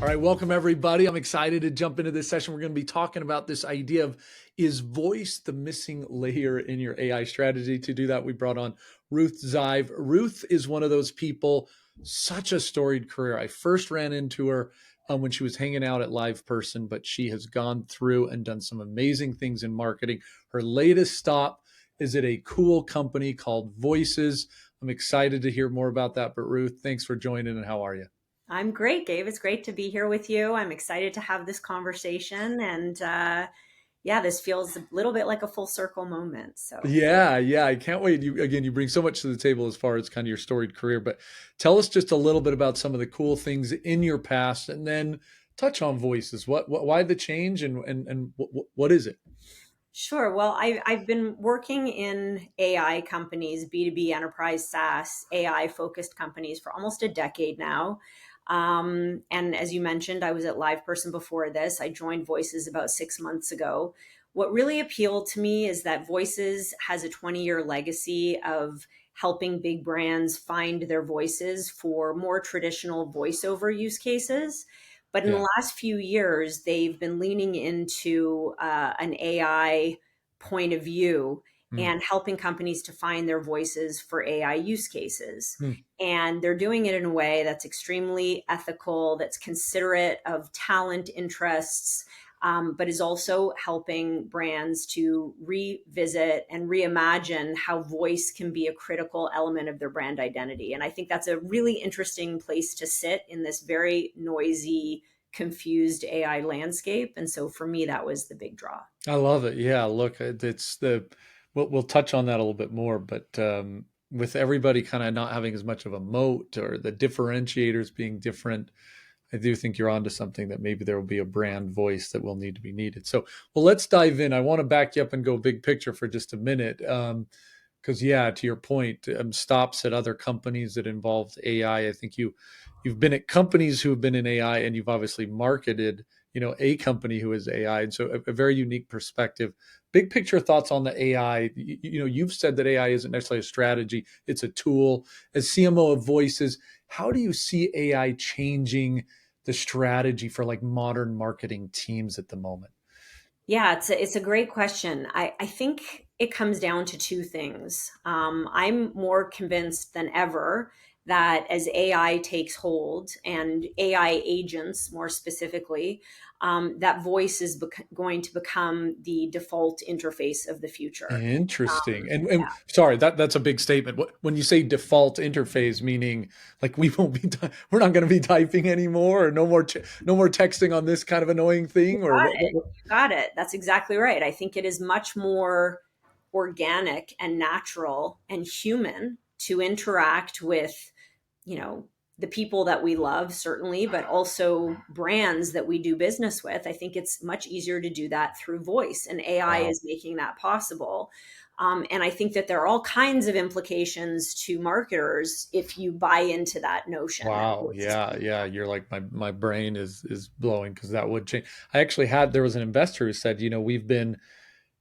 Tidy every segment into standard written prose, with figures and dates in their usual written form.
All right, welcome everybody. I'm excited to jump into this session. We're going to be talking about this idea of, is voice the missing layer in your AI strategy? To do that, we brought on Ruth Zive. Ruth is one of those people, such a storied career. I first ran into her when she was hanging out at Live Person, but she has gone through and done some amazing things in marketing. Her latest stop is at a cool company called Voices. I'm excited to hear more about that. But Ruth, thanks for joining, and how are you? I'm great, Gabe. It's great to be here with you. I'm excited to have this conversation. And yeah, this feels a little bit like a full circle moment. So, Yeah, I can't wait. You bring so much to the table as far as kind of your storied career, but tell us just a little bit about some of the cool things in your past, and then touch on voices. Why the change, and what is it? sure. Well, I've been working in AI companies, B2B enterprise SaaS, AI focused companies for almost a decade now. And as you mentioned, I was at Live Person before this. I joined Voices about 6 months ago. What really appealed to me is that Voices has a 20-year legacy of helping big brands find their voices for more traditional voiceover use cases. But in Yeah. the last few years, they've been leaning into an AI point of view Mm. and helping companies to find their voices for AI use cases. Mm. And they're doing it in a way that's extremely ethical, that's considerate of talent interests, but is also helping brands to revisit and reimagine how voice can be a critical element of their brand identity. And I think that's a really interesting place to sit in this very noisy, confused AI landscape. And so for me, that was the big draw. I love it. Yeah, look, it's the we'll touch on that a little bit more, but with everybody kind of not having as much of a moat or the differentiators being different, I do think you're onto something, that maybe there will be a brand voice that will need to be needed. So, well, let's dive in. I want to back you up and go big picture for just a minute. Because yeah, to your point, stops at other companies that involved AI. I think you've been at companies who have been in AI, and you've obviously marketed, a company who is AI, and so a very unique perspective. Big picture thoughts on the AI. You've said that AI isn't necessarily a strategy; it's a tool. As CMO of Voices, how do you see AI changing the strategy for like modern marketing teams at the moment? Yeah, it's a great question. I think it comes down to two things. I'm more convinced than ever that as AI takes hold and AI agents more specifically, that voice is going to become the default interface of the future. Interesting. And Yeah. sorry, that's a big statement. When you say default interface, meaning like we won't be, we're not going to be typing anymore, or no more texting on this kind of annoying thing, or Got it. You got it. That's exactly right. I think it is much more organic and natural and human to interact with, you know, the people that we love, certainly, but also brands that we do business with. I think it's much easier to do that through voice, and AI Wow. is making that possible. And I think that there are all kinds of implications to marketers if you buy into that notion that Wow. voice is Yeah. Yeah. You're like, my brain is blowing, because that would change. There was an investor who said, we've been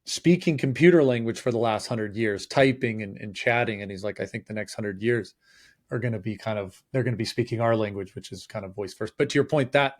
speaking computer language for the last 100 years, typing and chatting. And he's like, I think the next 100 years are going to be they're going to be speaking our language, which is kind of voice first. But to your point, that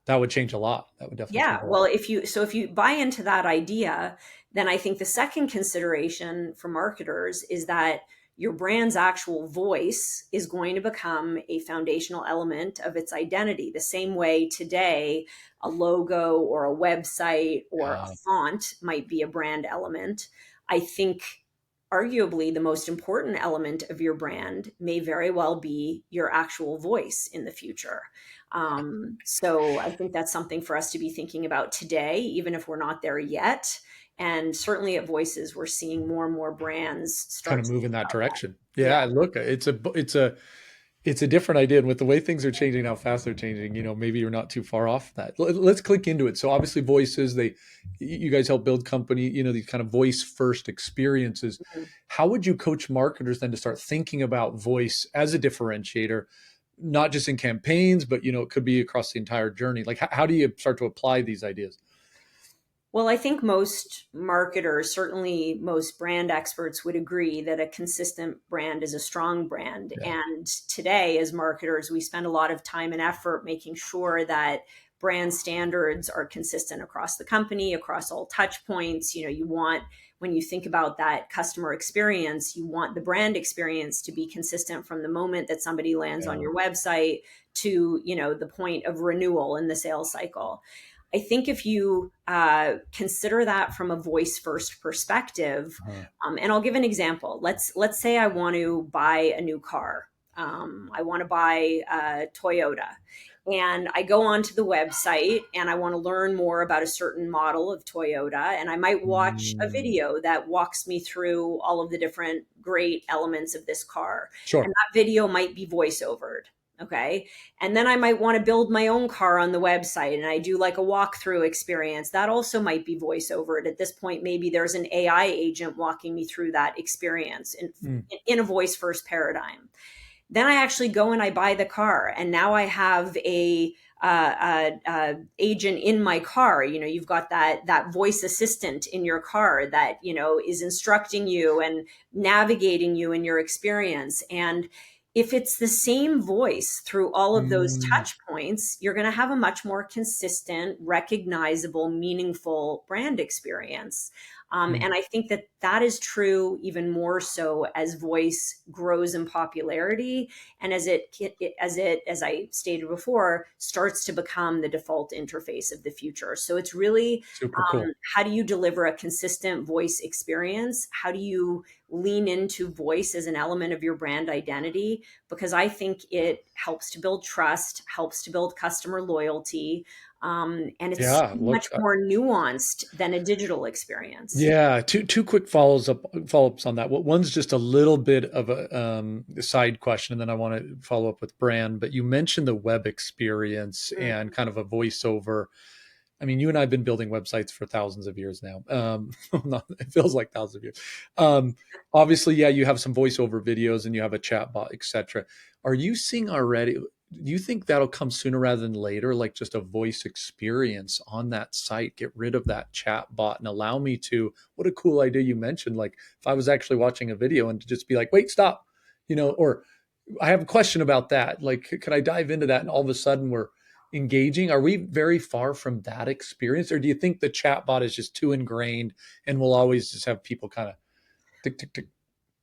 would change a lot. That would definitely change Yeah, a lot. well, if you buy into that idea, then I think the second consideration for marketers is that your brand's actual voice is going to become a foundational element of its identity. The same way today a logo or a website or a Yeah. font might be a brand element. I think arguably the most important element of your brand may very well be your actual voice in the future. So I think that's something for us to be thinking about today, even if we're not there yet. And certainly at Voices, we're seeing more and more brands Kind start of to move think in that about that. direction. Yeah. Yeah, look, it's a different idea, and with the way things are changing, how fast they're changing, maybe you're not too far off that. Let's click into it. So obviously, Voices, you guys help build company, these kind of voice first experiences. Mhm. How would you coach marketers then to start thinking about voice as a differentiator, not just in campaigns, but it could be across the entire journey? Like, how do you start to apply these ideas? Well, I think most marketers, certainly most brand experts, would agree that a consistent brand is a strong brand. Yeah. And today, as marketers, we spend a lot of time and effort making sure that brand standards are consistent across the company, across all touch points. You want, when you think about that customer experience, you want the brand experience to be consistent from the moment that somebody lands on Yeah. your website to, the point of renewal in the sales cycle. I think if you consider that from a voice first perspective, Uh-huh. and I'll give an example. Let's say I want to buy a new car. I want to buy a Toyota, and I go onto the website and I want to learn more about a certain model of Toyota, and I might watch a Mm, video that walks me through all of the different great elements of this car, and sure. that video might be voiceovered. Okay. And then I might want to build my own car on the website and I do like a walkthrough experience. That also might be voiceover. At this point, maybe there's an AI agent walking me through that experience Mm, in a voice first paradigm. Then I actually go and I buy the car, and now I have a agent in my car. You've got that voice assistant in your car that is instructing you and navigating you in your experience. And if it's the same voice through all of those mm, touch points, you're going to have a much more consistent, recognizable, meaningful brand experience. mm. And I think that that is true even more so as voice grows in popularity, and as I stated before, starts to become the default interface of the future. So it's really, Super cool. how do you deliver a consistent voice experience? How do you lean into voice as an element of your brand identity? Because I think it helps to build trust, helps to build customer loyalty, and it's so Yeah. much Look, more nuanced than a digital experience. yeah, two quick follow-ups on that. Well, one's just a little bit of a side question, and then I want to follow up with brand. But you mentioned the web experience and Mm. kind of a voiceover. I mean, you and I have been building websites for thousands of years now. It feels like thousands of years. Um, Obviously, yeah, you have some voiceover videos and you have a chat bot, etc. Are you seeing already? Do you think that'll come sooner rather than later, like just a voice experience on that site? Get rid of that chat bot and allow me to. What a cool idea you mentioned! Like if I was actually watching a video and to just be like, "Wait, stop," or I have a question about that. Like, could I dive into that? And all of a sudden, we're engaging. Are we very far from that experience, or do you think the chatbot is just too ingrained and we'll always just have people kind of tick tick tick?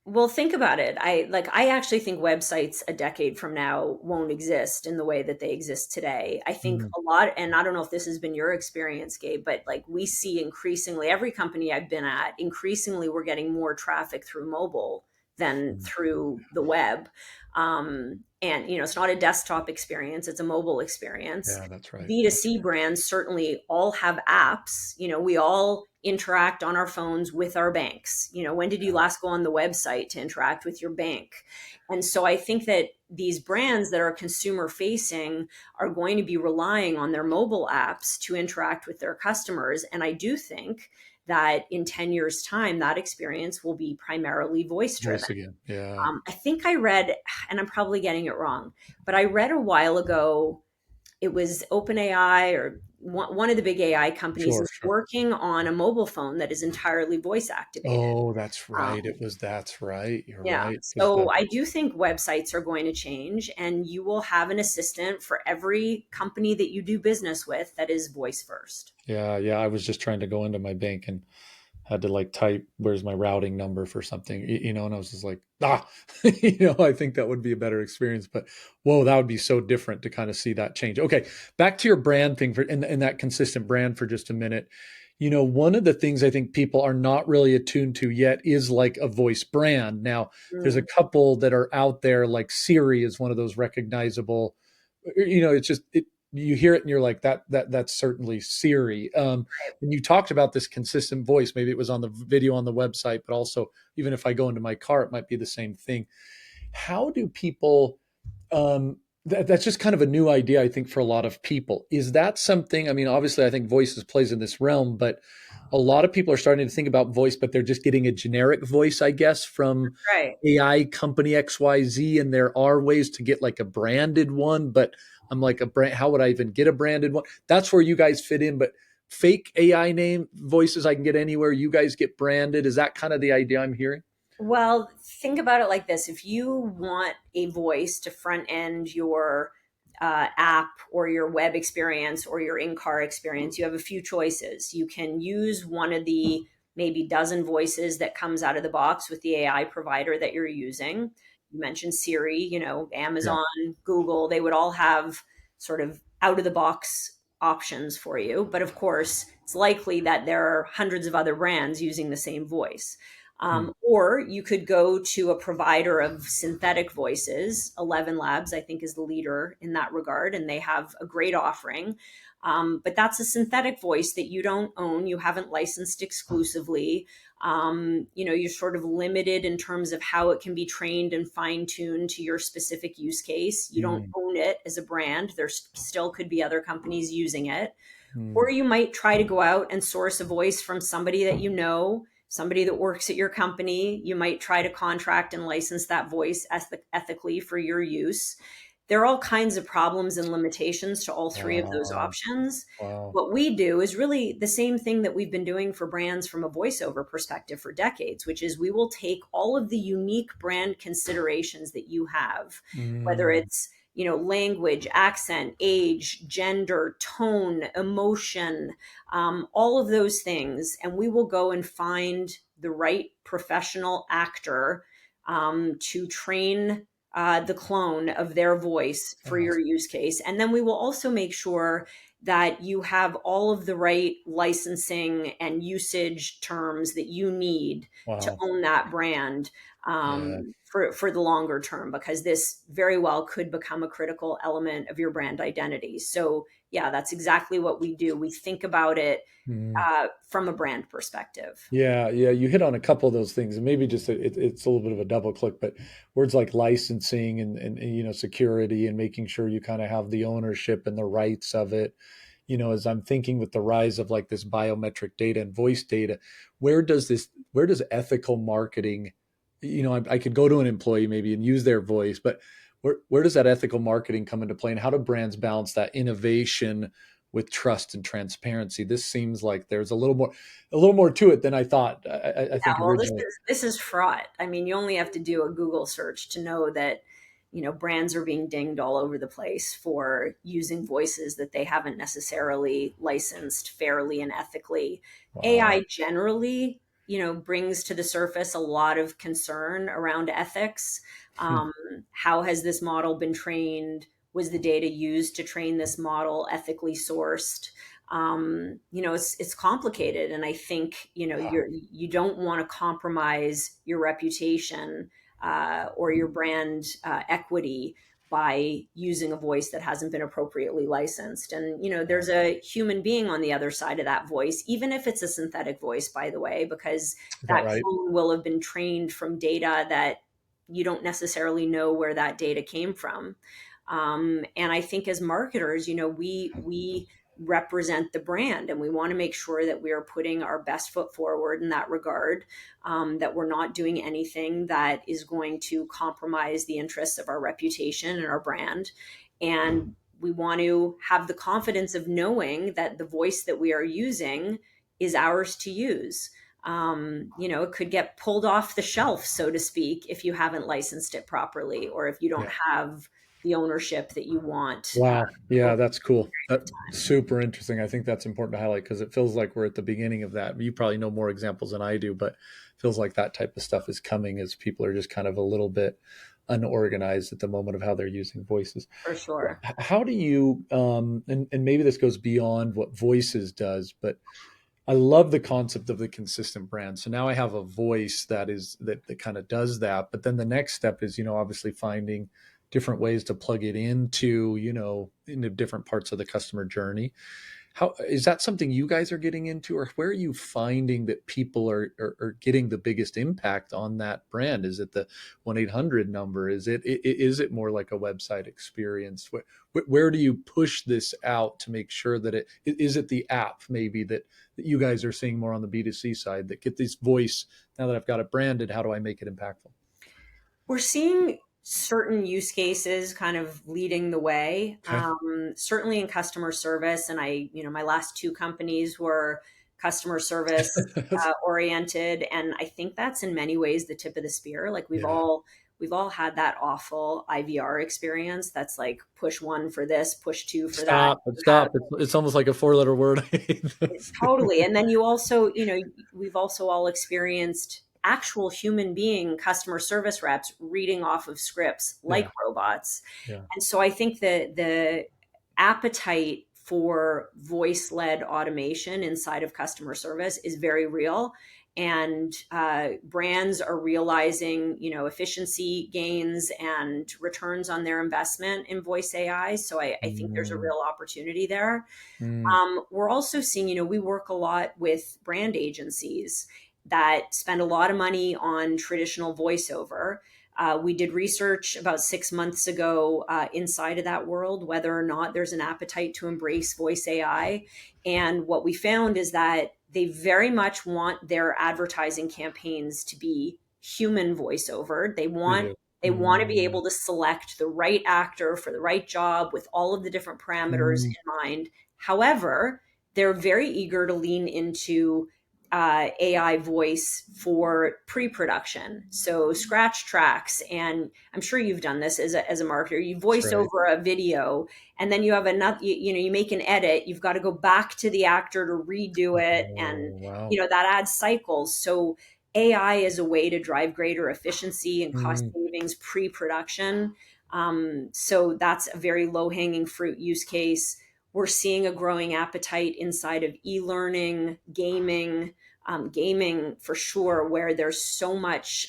Well, think about it. I actually think websites a decade from now won't exist in the way that they exist today. I think Mm, a lot, and I don't know if this has been your experience, Gabe, but like we see increasingly, every company I've been at, increasingly we're getting more traffic through mobile than mm. through the web. And it's not a desktop experience, it's a mobile experience. Yeah, that's right. That's B2C right. brands certainly all have apps. We all interact on our phones with our banks. When did you Yeah, last go on the website to interact with your bank? And so I think that these brands that are consumer facing are going to be relying on their mobile apps to interact with their customers. And I do think that in 10 years' time, that experience will be primarily voice driven. voice again. Yeah, I think I read, and I'm probably getting it wrong, but I read a while ago, it was OpenAI or one of the big AI companies sure, is sure. working on a mobile phone that is entirely voice activated. Oh, that's right. Um, It was. That's right. You're yeah. right. It was So the. I do think websites are going to change, and you will have an assistant for every company that you do business with that is voice first. Yeah, yeah. I was just trying to go into my bank and had to like type where's my routing number for something, and I was just like, I think that would be a better experience. But whoa, that would be so different to kind of see that change. Okay, back to your brand thing for and that consistent brand for just a minute. One of the things I think people are not really attuned to yet is like a voice brand. Now, there's a Mm, couple that are out there, like Siri is one of those recognizable. It's just you hear it and you're like that's certainly Siri. And you talked about this consistent voice. Maybe it was on the video on the website, but also even if I go into my car, it might be the same thing. How do people that's just kind of a new idea, I think, for a lot of people. Is that something? I mean, obviously, I think voices plays in this realm, but a lot of people are starting to think about voice, but they're just getting a generic voice, I guess, from right. AI company XYZ. And there are ways to get like a branded one, but I'm like a brand. How would I even get a branded one? That's where you guys fit in. But fake AI name voices I can get anywhere. You guys get branded. Is that kind of the idea I'm hearing? Well, think about it like this. If you want a voice to front end your app or your web experience or your in car experience, you have a few choices. You can use one of the maybe dozen voices that comes out of the box with the AI provider that you're using. You mentioned Siri, Yeah. Amazon, Google, they would all have sort of out of the box options for you. But of course, it's likely that there are hundreds of other brands using the same voice. Hmm. Or you could go to a provider of synthetic voices. 11 Labs, I think, is the leader in that regard, and they have a great offering. But that's a synthetic voice that you don't own, you haven't licensed exclusively. You're sort of limited in terms of how it can be trained and fine tuned to your specific use case. You don't Hmm. own it as a brand. There still could be other companies using it. Hmm. Or you might try to go out and source a voice from somebody that you know, somebody that works at your company. You might try to contract and license that voice ethically for your use. There are all kinds of problems and limitations to all three of those Wow. options. Wow. What we do is really the same thing that we've been doing for brands from a voiceover perspective for decades, which is we will take all of the unique brand considerations that you have, whether Hmm. it's language, accent, age, gender, tone, emotion, all of those things. And we will go and find the right professional actor to train the clone of their voice for Wow. your use case. And then we will also make sure that you have all of the right licensing and usage terms that you need to Wow. own that brand Yeah. for the longer term, because this very well could become a critical element of your brand identity. So, yeah, that's exactly what we do. We think about it Hmm. from a brand perspective. Yeah, yeah, you hit on a couple of those things, and maybe just it's a little bit of a double click, but words like licensing and security and making sure you kind of have the ownership and the rights of it. As I'm thinking with the rise of like this biometric data and voice data, where does ethical marketing, I could go to an employee maybe and use their voice, but where does that ethical marketing come into play, and how do brands balance that innovation with trust and transparency? This seems like there's a little more to it than I thought. I Yeah, think well, originally. this is fraught. I mean, you only have to do a Google search to know that brands are being dinged all over the place for using voices that they haven't necessarily licensed fairly and ethically. Wow. AI generally, brings to the surface a lot of concern around ethics. Hmm. Um, how has this model been trained? Was the data used to train this model ethically sourced? It's complicated, and I think you don't want to compromise your reputation or your brand equity by using a voice that hasn't been appropriately licensed. And Yeah. there's a human being on the other side of that voice, even if it's a synthetic voice, by the way, because Is that that right? clone will have been trained from data that you don't necessarily know where that data came from. And I think as marketers, we represent the brand, and we want to make sure that we are putting our best foot forward in that regard, that we're not doing anything that is going to compromise the interests of our reputation and our brand. And we want to have the confidence of knowing that the voice that we are using is ours to use. It could get pulled off the shelf, so to speak, if you haven't licensed it properly, or if you don't Yeah. have the ownership that you want Wow. over Yeah, a that's cool. period of time. Super interesting. I think that's important to highlight because it feels like we're at the beginning of that. You probably know more examples than I do, but it feels like that type of stuff is coming as people are just kind of a little bit unorganized at the moment of how they're using voices. For sure. How do you, and maybe this goes beyond what voices does, but I love the concept of the consistent brand. So now I have a voice that kind of does that. But then the next step is, obviously finding different ways to plug it into different parts of the customer journey. How is that something you guys are getting into, or where are you finding that people are getting the biggest impact on that brand? Is it the 1-800 number? Is it more like a website experience? Where do you push this out to make sure that is it the app maybe that you guys are seeing more on the B2C side that get this voice? Now that I've got it branded, how do I make it impactful? We're seeing certain use cases kind of leading the way. Okay. Certainly in customer service, and my last two companies were customer service oriented, and I think that's in many ways the tip of the spear. Like Yeah. we've all had that awful IVR experience. That's like push one for this, push two for that. Stop. Stop. It's almost like a four-letter word. I hate those. Totally. And then you also, we've also all experienced actual human being customer service reps reading off of scripts like Yeah. robots. Yeah. And so I think that the appetite for voice led automation inside of customer service is very real. And brands are realizing, efficiency gains and returns on their investment in voice AI. So I think there's a Mm, real opportunity there. mm, We're also seeing, we work a lot with brand agencies that spend a lot of money on traditional voiceover. We did research about 6 months ago inside of that world, whether or not there's an appetite to embrace voice AI. And what we found is that they very much want their advertising campaigns to be human voiceover. they Want do. they want to be Mm, able to select the right actor for the right job with all of the different parameters mm, in mind. However, they're very eager to lean into AI voice for pre-production. So scratch tracks, and I'm sure you've done this as a marketer. You that's voice right. over a video, and then you have another. You make an edit. You've got to go back to the actor to redo it, and Oh, wow. that adds cycles. So AI is a way to drive greater efficiency and cost Mm, savings pre-production. So that's a very low-hanging fruit use case. We're seeing a growing appetite inside of e-learning, gaming for sure, where there's so much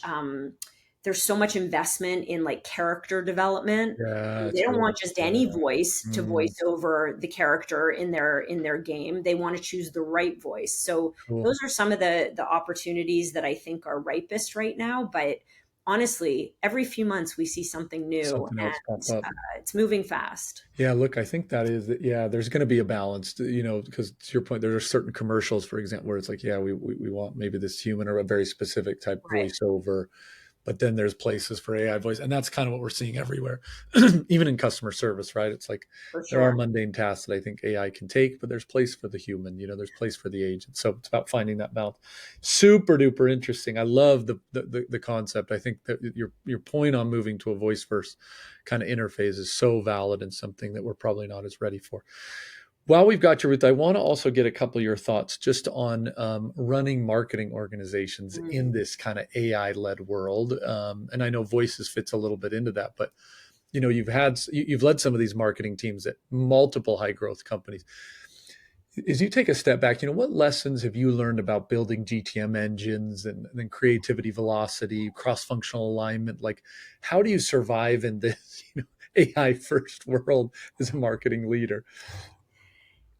investment in like character development. yeah, They it's don't good. want just Yeah. any voice to Mm, voice over the character in their game. They want to choose the right voice. So cool. those are some of the opportunities that I think are ripest right now. But honestly, every few months we see something new, Something else and pop up. it's moving fast. Yeah, look, I think that is, yeah, there's going to be a balance, because to your point, there are certain commercials, for example, where it's like, yeah, we want maybe this human or a very specific type Right, voiceover, but then there's places for AI voice. And that's kind of what we're seeing everywhere, even in customer service, right? It's like for there are sure. mundane tasks that I think AI can take, but there's place for the human, there's place for the agent. So it's about finding that balance. Super duper interesting. I love the concept. I think that your point on moving to a voice first kind of interface is so valid and something that we're probably not as ready for. While we've got you, Ruth, I want to also get a couple of your thoughts just on running marketing organizations in Mm. this kind of AI-led world. And I know Voices fits a little bit into that, but you've led some of these marketing teams at multiple high growth companies. As you take a step back, what lessons have you learned about building GTM engines and then creativity, velocity, cross-functional alignment? Like, how do you survive in this, AI first world as a marketing leader?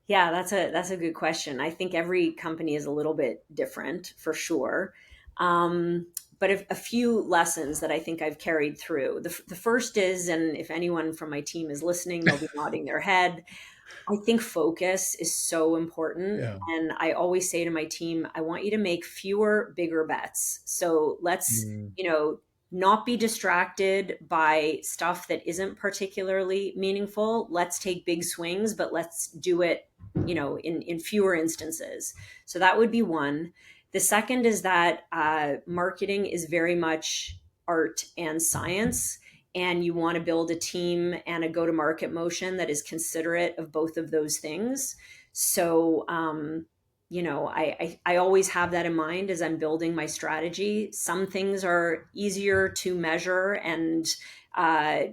Yeah, that's a good question. I think every company is a little bit different for sure. Um, but a few lessons that I think I've carried through. The first is, and if anyone from my team is listening, they'll be nodding their head. I think focus is so important. Yeah. And I always say to my team, I want you to make fewer, bigger bets. So let's, Mm, not be distracted by stuff that isn't particularly meaningful. Let's take big swings, but let's do it, in fewer instances. So that would be one. The second is that marketing is very much art and science, and you want to build a team and a go to market motion that is considerate of both of those things. So, I always have that in mind as I'm building my strategy. Some things are easier to measure and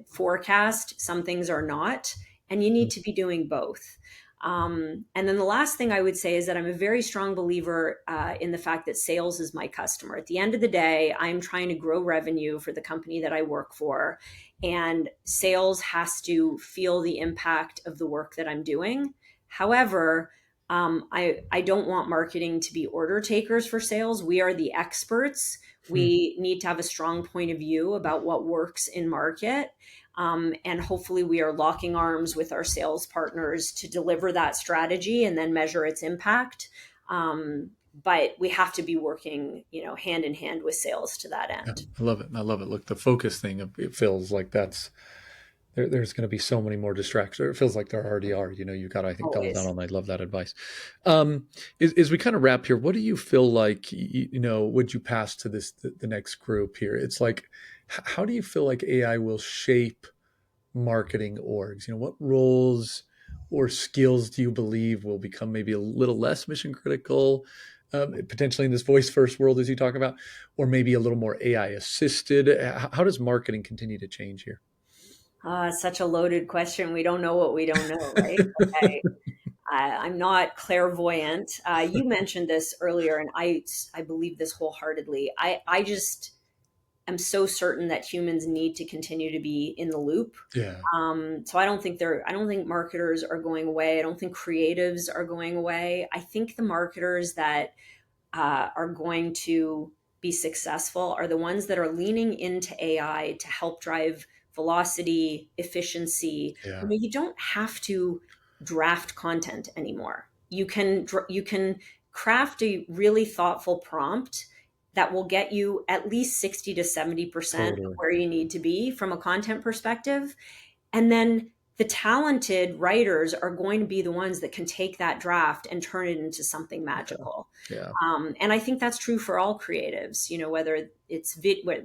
forecast, some things are not, and you need to be doing both. And then the last thing I would say is that I'm a very strong believer in the fact that sales is my customer. At the end of the day, I'm trying to grow revenue for the company that I work for, and sales has to feel the impact of the work that I'm doing. However, I don't want marketing to be order takers for sales. We are the experts. mm, We need to have a strong point of view about what works in market. And hopefully, we are locking arms with our sales partners to deliver that strategy and then measure its impact. but we have to be working, hand in hand with sales to that Yeah, end. I love it. I love it. Look, the focus thing, it feels like there's going to be so many more distractions. It feels like there already are. You got to, I think, double down Always. on that. I love that advice. As we kind of wrap here, what do you feel like, would you pass to the next group here? It's like, how do you feel like AI will shape marketing orgs? What roles or skills do you believe will become maybe a little less mission critical, potentially in this voice first world, as you talk about, or maybe a little more AI assisted? How does marketing continue to change here? Such a loaded question. We don't know what we don't know, right? I'm not clairvoyant. You mentioned this earlier, and I believe this wholeheartedly. I just am so certain that humans need to continue to be in the loop. Yeah, So I don't think marketers are going away. I don't think creatives are going away. I think the marketers that are going to be successful are the ones that are leaning into AI to help drive velocity, efficiency. yeah, You don't have to draft content anymore. You can craft a really thoughtful prompt that will get you at least 60 to 70% of totally. where you need to be from a content perspective. And then the talented writers are going to be the ones that can take that draft and turn it into something Yeah, magical. yeah, And I think that's true for all creatives, whether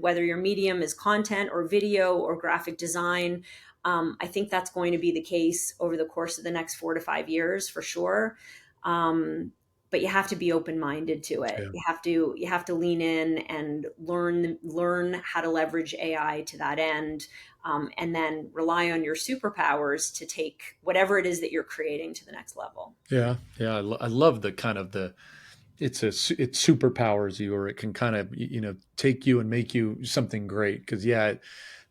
whether your medium is content or video or graphic design. I think that's going to be the case over the course of the next 4 to 5 years for sure. Um, but you have to be open minded to it. yeah. You have to lean in and learn how to leverage AI to that end, and then rely on your superpowers to take whatever it is that you're creating to the next level. Yeah, yeah. I love the kind of it superpowers you, or it can kind of take you and make you something great. Because yeah,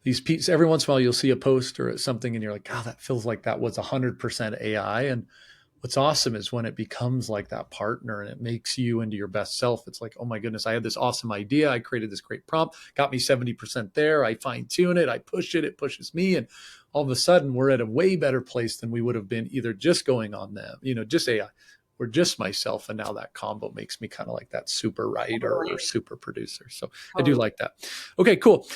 these pieces every once in a while you'll see a post or something, and you're like, God, that feels like that was 100% AI. And what's awesome is when it becomes like that partner and it makes you into your best self. It's like, oh my goodness, I had this awesome idea. I created this great prompt, got me 70% there. I fine tune it, I push it, it pushes me. And all of a sudden, we're at a way better place than we would have been either just going on them, just AI or just myself. And now that combo makes me kind of like that super writer or Totally. super producer. So I do Totally. like that. Okay, cool.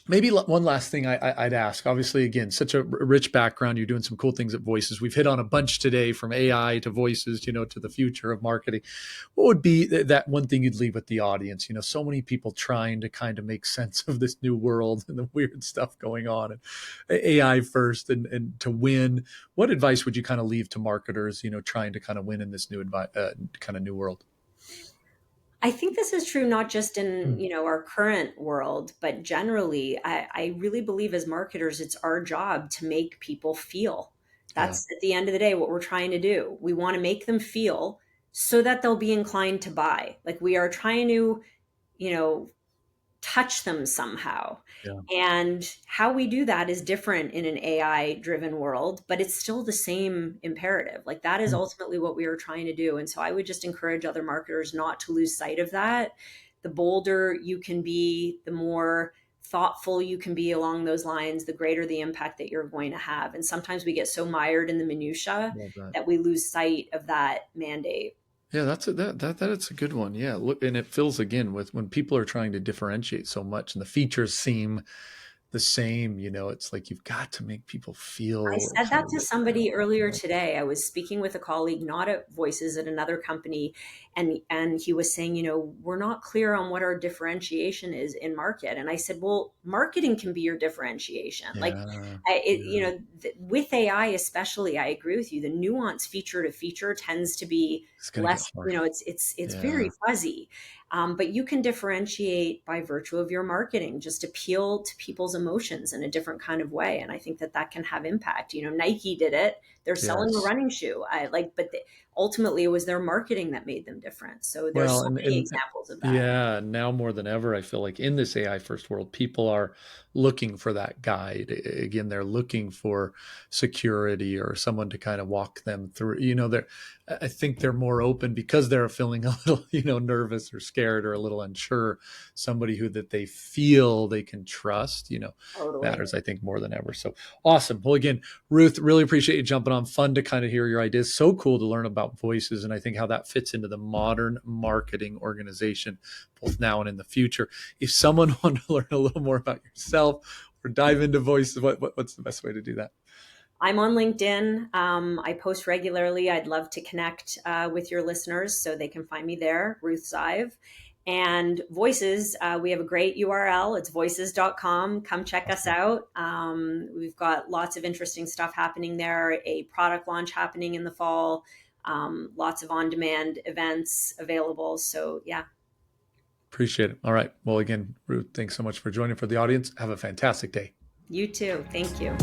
Maybe one last thing I'd ask. Obviously, again, such a rich background. You're doing some cool things at Voices. We've hit on a bunch today, from AI to Voices, to the future of marketing. What would be that one thing you'd leave with the audience? So many people trying to kind of make sense of this new world and the weird stuff going on, and AI first, and to win. What advice would you kind of leave to marketers, trying to kind of win in this kind of new world? I think this is true not just Hmm. in, our current world, but generally. I really believe as marketers, it's our job to make people feel. Yeah. That's at the end of the day what we're trying to do. We want to make them feel so that they'll be inclined to buy. Like we are trying to, you know, touch them somehow. Yeah. And how we do that is different in an AI driven world, but it's still the same imperative. Like that is Hmm. ultimately what we are trying to do. And so I would just encourage other marketers not to lose sight of that. The bolder you can be, the more thoughtful you can be along those lines, the greater the impact that you're going to have. And sometimes we get so mired in the minutia Love that. that we lose sight of that mandate. Yeah, that's a good one. Yeah, look, and it feels again with when people are trying to differentiate so much, and the features seem the same. It's like you've got to make people I feel said kind that of to what you're somebody earlier doing. today. I was speaking with a colleague, not at Voices, at another company, and he was saying, we're not clear on what our differentiation is in market. And I said, well, marketing can be your differentiation. Like, Yeah, yeah, with AI especially, I agree with you. The nuance feature to feature tends to be it's gonna get less. hard. It's very Yeah, fuzzy. But you can differentiate by virtue of your marketing, just appeal to people's emotions in a different kind of way. And I think that that can have impact. Nike did it. They're selling a yes. running shoe. Ultimately it was their marketing that made them different. So there's Well, so many examples of that. yeah, now more than ever, I feel like in this AI first world, people are looking for that guide. Again, they're looking for security or someone to kind of walk them through. They're I think they're more open because they're feeling a little, nervous or scared or a little unsure. Somebody who that they feel they can trust, Totally. matters, I think, more than ever. So awesome. Well, again, Ruth, really appreciate you jumping on. Fun to kind of hear your ideas. So cool to learn about voices, and I think how that fits into the modern marketing organization, both now and in the future. If someone wanted to learn a little more about yourself or dive into voices, what's the best way to do that? I'm on LinkedIn. I post regularly. I'd love to connect with your listeners so they can find me there, Ruth Zive. And Voices, we have a great URL. It's voices.com. Come check us Awesome. out. We've got lots of interesting stuff happening there, a product launch happening in the fall, lots of on demand events available. So, yeah, Appreciate it. All right. Well, again, Ruth, thanks so much for joining. For the audience, have a fantastic day. you too. Thank you.